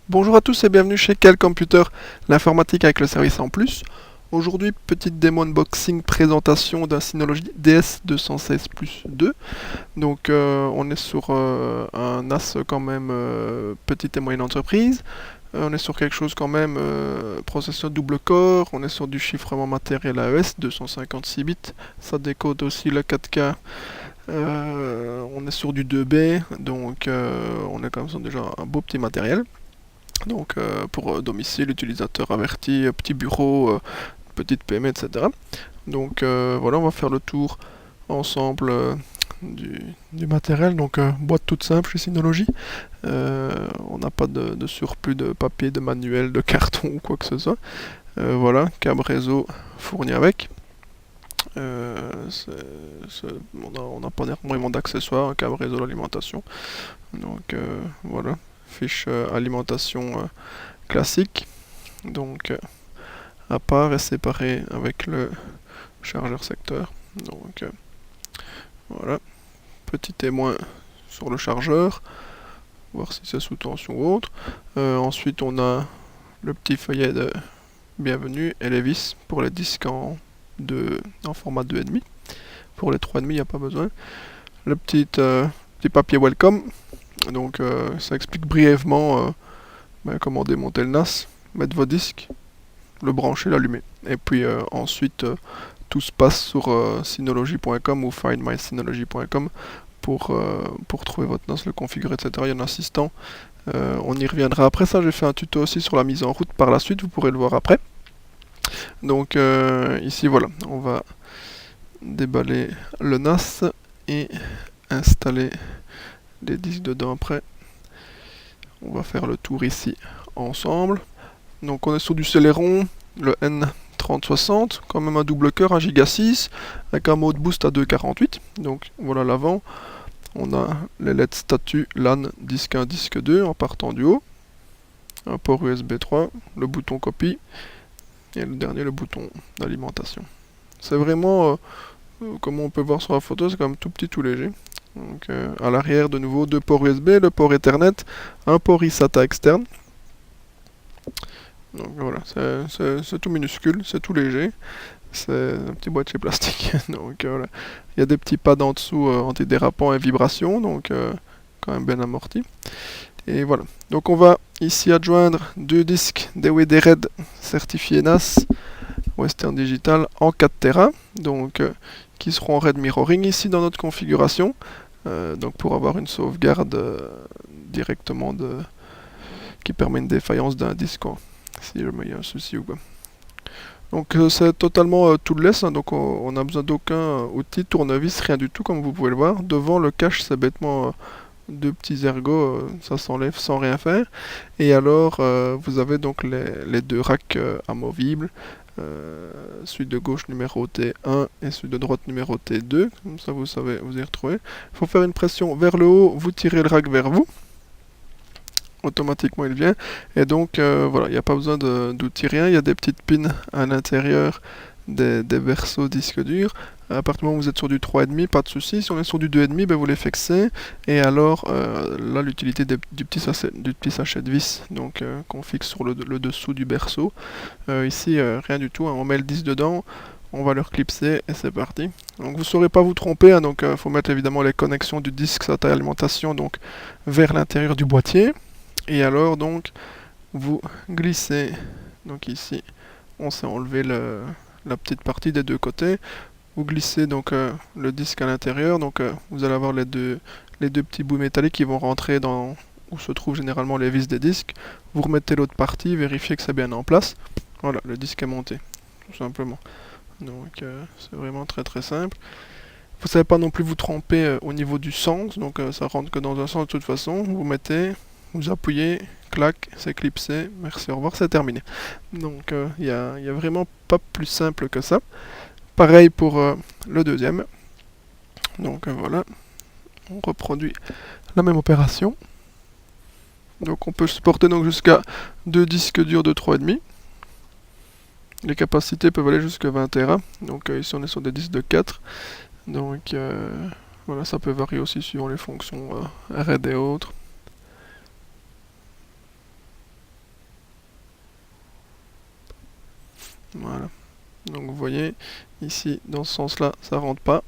Bonjour à tous et bienvenue chez Cal Computer, l'informatique avec le service en plus. Aujourd'hui, petite démo unboxing présentation d'un Synology DS216 Plus 2. Donc on est sur un NAS quand même petite et moyenne entreprise. On est sur quelque chose quand même, processeur double core, on est sur du chiffrement matériel AES, 256 bits, ça décode aussi le 4K. On est sur du 2B, donc on est quand même sur déjà un beau petit matériel. Donc pour domicile, utilisateur averti, petit bureau, petite PME, etc. Donc voilà, on va faire le tour ensemble du matériel. Donc boîte toute simple chez Synology. On n'a pas de surplus de papier, de manuel, de carton ou quoi que ce soit. Voilà, câble réseau fourni avec. On n'a pas énormément d'accessoires, un câble réseau d'alimentation. Donc voilà, fiche alimentation classique. Donc à part et séparé avec le chargeur secteur. Donc voilà, petit témoin sur le chargeur, voir si c'est sous tension ou autre. Ensuite on a le petit feuillet de bienvenue et les vis pour les disques en format 2,5. Pour les 3,5 il n'y a pas besoin. Le petit papier welcome. Donc ça explique brièvement comment démonter le NAS, mettre vos disques, le brancher, l'allumer. Et puis ensuite, tout se passe sur synology.com ou findmysynology.com pour trouver votre NAS, le configurer, etc. Il y a un assistant. On y reviendra après ça. J'ai fait un tuto aussi sur la mise en route par la suite. Vous pourrez le voir après. Donc ici, voilà. On va déballer le NAS et installer les disques dedans après. On va faire le tour ici ensemble. Donc on est sur du Celeron, le N3060, quand même un double cœur, 1 Go 6, avec un mode boost à 2,48. Donc voilà l'avant. On a les LED statut LAN disque 1, disque 2 en partant du haut. Un port USB 3, le bouton copie et le dernier le bouton d'alimentation. C'est vraiment, comme on peut voir sur la photo, c'est quand même tout petit, tout léger. Donc à l'arrière de nouveau 2 ports USB, le port Ethernet, un port eSATA externe. Donc voilà, c'est tout minuscule, c'est tout léger. C'est un petit boîtier plastique. Donc voilà. Il y a des petits pads en dessous antidérapants et vibrations, donc quand même bien amorti. Et voilà. Donc on va ici adjoindre deux disques DVD RAID certifiés NAS Western Digital en 4 Tera, donc qui seront en RAID mirroring ici dans notre configuration. Donc pour avoir une sauvegarde directement qui permet une défaillance d'un disque si jamais il y a un souci ou quoi. Donc c'est totalement toolless, hein, donc on n'a besoin d'aucun outil, tournevis, rien du tout comme vous pouvez le voir. Devant le cache c'est bêtement deux petits ergots, ça s'enlève sans rien faire. Et alors vous avez donc les deux racks amovibles, celui de gauche numéroté 1 et celui de droite numéroté 2, comme ça vous savez vous y retrouver. Il faut faire une pression vers le haut, vous tirez le rack vers vous. Automatiquement il vient, et donc voilà, il n'y a pas besoin d'outils rien, il y a des petites pins à l'intérieur des berceaux disques durs. À partir du moment où vous êtes sur du 3,5, pas de souci. Si on est sur du 2,5, ben vous les fixez, et alors là l'utilité du petit sachet de vis, donc qu'on fixe sur le dessous du berceau. Ici rien du tout, hein, on met le disque dedans, on va le reclipser et c'est parti. Donc vous ne saurez pas vous tromper, hein, donc faut mettre évidemment les connexions du disque SATA alimentation donc vers l'intérieur du boîtier. Et alors donc vous glissez, donc ici on s'est enlevé la petite partie des deux côtés, vous glissez donc le disque à l'intérieur, donc vous allez avoir les deux petits bouts métalliques qui vont rentrer dans où se trouvent généralement les vis des disques. Vous remettez l'autre partie, vérifiez que c'est bien en place. Voilà, le disque est monté, tout simplement. Donc c'est vraiment très très simple. Vous ne savez pas non plus vous tromper au niveau du sens, donc ça rentre que dans un sens de toute façon. Vous mettez, vous appuyez, clac, c'est clipsé, merci, au revoir, c'est terminé. Donc il y a vraiment pas plus simple que ça. Pareil pour le deuxième. Donc voilà, on reproduit la même opération. Donc on peut supporter donc jusqu'à deux disques durs de 3,5. Les capacités peuvent aller jusqu'à 20 Tera. Donc ici on est sur des disques de 4. Donc voilà, ça peut varier aussi suivant les fonctions RAID et autres. Voilà. Donc vous voyez, ici, dans ce sens-là, ça rentre pas.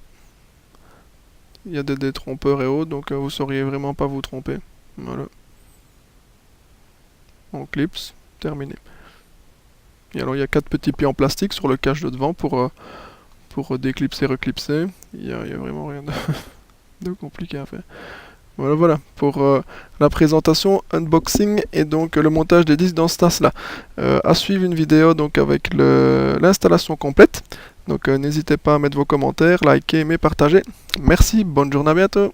Il y a des détrompeurs et autres, donc vous sauriez vraiment pas vous tromper. Voilà. On clipse, terminé. Et alors il y a 4 petits pieds en plastique sur le cache de devant pour déclipser, reclipser. Il y a vraiment rien de compliqué à faire. Voilà, voilà, pour la présentation, unboxing et donc le montage des disques dans ce tas-là. À suivre une vidéo donc avec l'installation complète. Donc n'hésitez pas à mettre vos commentaires, liker, aimer, partager. Merci, bonne journée, à bientôt.